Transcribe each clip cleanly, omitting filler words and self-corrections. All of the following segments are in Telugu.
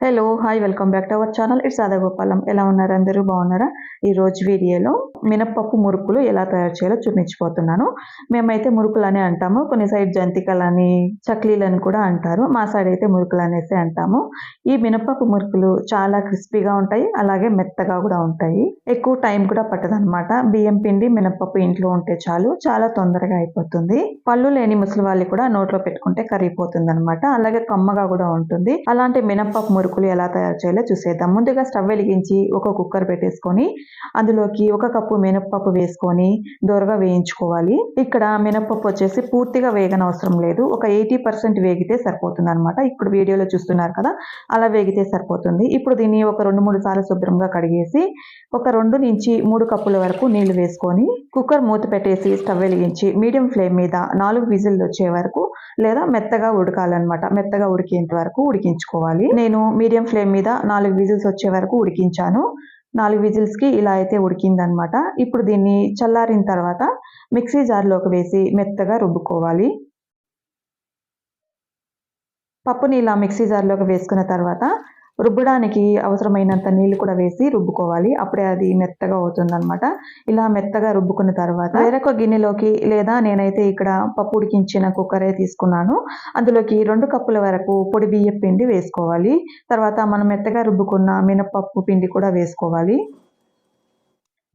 Hello hi welcome back to our channel. It's Gopalam. ఎలా ఉన్నారు? అందరూ బాగున్నారా? ఈ రోజు వీడియోలో మినప్పప్పు మురుకులు ఎలా తయారు చేయాలో చూపించిపోతున్నాను. మేమైతే మురుకులు అనే అంటాము, కొన్ని సైడ్ జంతికలని చక్లీలని కూడా అంటారు. మా సైడ్ అయితే మురుకులు అనేసి అంటాము. ఈ మినప్పప్పు మురుకులు చాలా క్రిస్పీగా ఉంటాయి, అలాగే మెత్తగా కూడా ఉంటాయి. ఎక్కువ టైం కూడా పట్టదనమాట. బియ్యం పిండి మినప్పప్పు ఇంట్లో ఉంటే చాలు, చాలా తొందరగా అయిపోతుంది. పళ్ళు లేని ముసలి వాళ్ళు కూడా నోట్లో పెట్టుకుంటే కరిగిపోతుంది అనమాట. అలాగే కమ్మగా కూడా ఉంటుంది. అలాంటి మినప్పప్పు మురుకులు ఎలా తయారు చేయాలో చూసేద్దాం. ముందుగా స్టవ్ వెలిగించి ఒక కుక్కర్ పెట్టేసుకొని అందులోకి 1 కప్పు మినప్పప్పు వేసుకొని దోరగా వేయించుకోవాలి. ఇక్కడ మినప్పప్పు వచ్చేసి పూర్తిగా వేగనవసరం లేదు, ఒక 80% వేగితే సరిపోతుంది అనమాట. ఇప్పుడు వీడియోలో చూస్తున్నారు కదా, అలా వేగితే సరిపోతుంది. ఇప్పుడు దీన్ని ఒక 2-3 సార్లు శుభ్రంగా కడిగేసి ఒక 2 నుంచి 3 కప్పుల వరకు నీళ్లు వేసుకొని కుక్కర్ మూత పెట్టేసి స్టవ్ వెలిగించి మీడియం ఫ్లేమ్ మీద 4 విజిల్లు వచ్చే వరకు లేదా మెత్తగా ఉడకాలన్నమాట. మెత్తగా ఉడికేంత వరకు ఉడికించుకోవాలి. నేను మీడియం ఫ్లేమ్ మీద 4 విజిల్స్ వచ్చే వరకు ఉడికించాను. 4 విజిల్స్కి ఇలా అయితే ఉడికిందనమాట. ఇప్పుడు దీన్ని చల్లారిన తర్వాత మిక్సీ జార్లోకి వేసి మెత్తగా రుబ్బుకోవాలి. పప్పుని ఇలా మిక్సీ జార్లోకి వేసుకున్న తర్వాత రుబ్బడానికి అవసరమైనంత నీళ్లు కూడా వేసి రుబ్బుకోవాలి. అప్పుడే అది మెత్తగా అవుతుందన్నమాట. ఇలా మెత్తగా రుబ్బుకున్న తర్వాత వేరొక గిన్నెలోకి, లేదా నేనైతే ఇక్కడ పప్పు ఉడికించిన కుక్కరే తీసుకున్నాను, అందులోకి 2 కప్పుల వరకు పొడి బియ్యం పిండి వేసుకోవాలి. తర్వాత మనం మెత్తగా రుబ్బుకున్న మినపప్పు పిండి కూడా వేసుకోవాలి.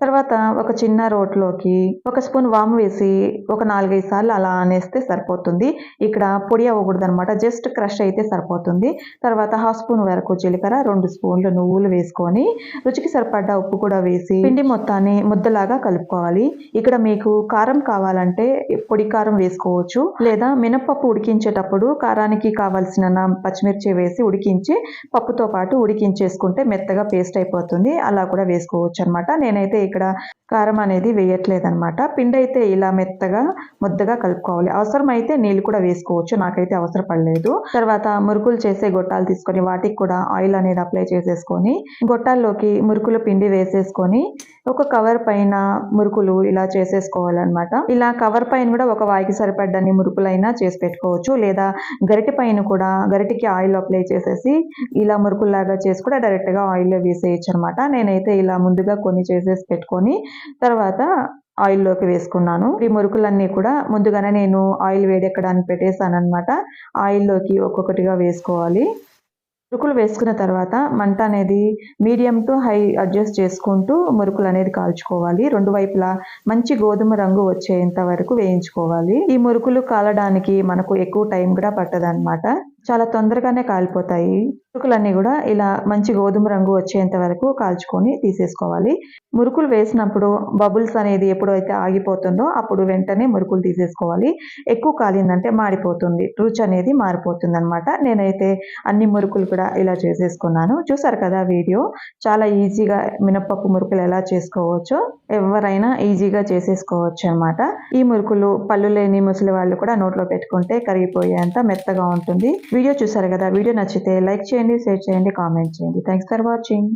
తర్వాత ఒక చిన్న రోట్లోకి 1 స్పూన్ వాము వేసి ఒక 4-5 సార్లు అలా అనేస్తే సరిపోతుంది. ఇక్కడ పొడి అవ్వకూడదు అనమాట, జస్ట్ క్రష్ అయితే సరిపోతుంది. తర్వాత 1/2 స్పూన్ వరకు జీలకర్ర, 2 స్పూన్లు నువ్వులు వేసుకొని రుచికి సరిపడ్డ ఉప్పు కూడా వేసి పిండి మొత్తాన్ని ముద్దలాగా కలుపుకోవాలి. ఇక్కడ మీకు కారం కావాలంటే పొడి కారం వేసుకోవచ్చు, లేదా మినపప్పు ఉడికించేటప్పుడు కారానికి కావాల్సిన పచ్చిమిర్చి వేసి ఉడికించి పప్పుతో పాటు ఉడికించేసుకుంటే మెత్తగా పేస్ట్ అయిపోతుంది. అలా కూడా వేసుకోవచ్చు అనమాట. నేనైతే ఇక్కడ కారం అనేది వేయట్లేదనమాట. పిండి అయితే ఇలా మెత్తగా ముద్దగా కలుపుకోవాలి. అవసరమైతే నీళ్ళు కూడా వేసుకోవచ్చు, నాకైతే అవసరపడలేదు. తర్వాత మురుకులు చేసే గొట్టాలు తీసుకొని వాటికి కూడా ఆయిల్ అనేది అప్లై చేసేసుకొని గొట్టాల్లోకి మురుకుల పిండి వేసేసుకొని ఒక కవర్ పైన మురుకులు ఇలా చేసేసుకోవాలన్నమాట. ఇలా కవర్ పైన కూడా ఒక వాయికి సరిపడ్డన్ని మురుకులైనా చేసి పెట్టుకోవచ్చు, లేదా గరిటె పైన కూడా గరిటెకి ఆయిల్ అప్లై చేసేసి ఇలా మురుకుల్లాగా చేసి కూడా డైరెక్ట్గా ఆయిల్లో వేసేయచ్చు అనమాట. నేనైతే ఇలా ముందుగా కొన్ని చేసేసి పెట్టుకొని తర్వాత ఆయిల్లోకి వేసుకున్నాను. ఈ మురుకులన్నీ కూడా ముందుగానే నేను ఆయిల్ వేడెక్కడానికి పెట్టేశాను అనమాట. ఆయిల్లోకి ఒక్కొక్కటిగా వేసుకోవాలి. మురుకులు వేసుకున్న తర్వాత మంట అనేది మీడియం టు హై అడ్జస్ట్ చేసుకుంటూ మురుకులు అనేది కాల్చుకోవాలి. 2 వైపులా మంచి గోధుమ రంగు వచ్చేంత వరకు వేయించుకోవాలి. ఈ మురుకులు కాలడానికి మనకు ఎక్కువ టైం కూడా పట్టదన్నమాట, చాలా తొందరగానే కాలిపోతాయి. మురుకులన్నీ కూడా ఇలా మంచి గోధుమ రంగు వచ్చేంత వరకు కాల్చుకొని తీసేసుకోవాలి. మురుకులు వేసినప్పుడు బబుల్స్ అనేది ఎప్పుడైతే ఆగిపోతుందో అప్పుడు వెంటనే మురుకులు తీసేసుకోవాలి. ఎక్కువ కాలిందంటే మాడిపోతుంది, రుచి అనేది మారిపోతుంది అనమాట. నేనైతే అన్ని మురుకులు కూడా ఇలా చేసేసుకున్నాను. చూసారు కదా వీడియో, చాలా ఈజీగా మినపప్పు మురుకులు ఎలా చేసుకోవచ్చో ఎవరైనా ఈజీగా చేసేసుకోవచ్చు అనమాట. ఈ మురుకులు పళ్ళు లేని ముసలి వాళ్ళు కూడా నోట్లో పెట్టుకుంటే కరిగిపోయేంత మెత్తగా ఉంటుంది. వీడియో చూసారు కదా, వీడియో నచ్చితే లైక్ చేయండి, షేర్ చేయండి, కామెంట్ చేయండి. Thanks for watching.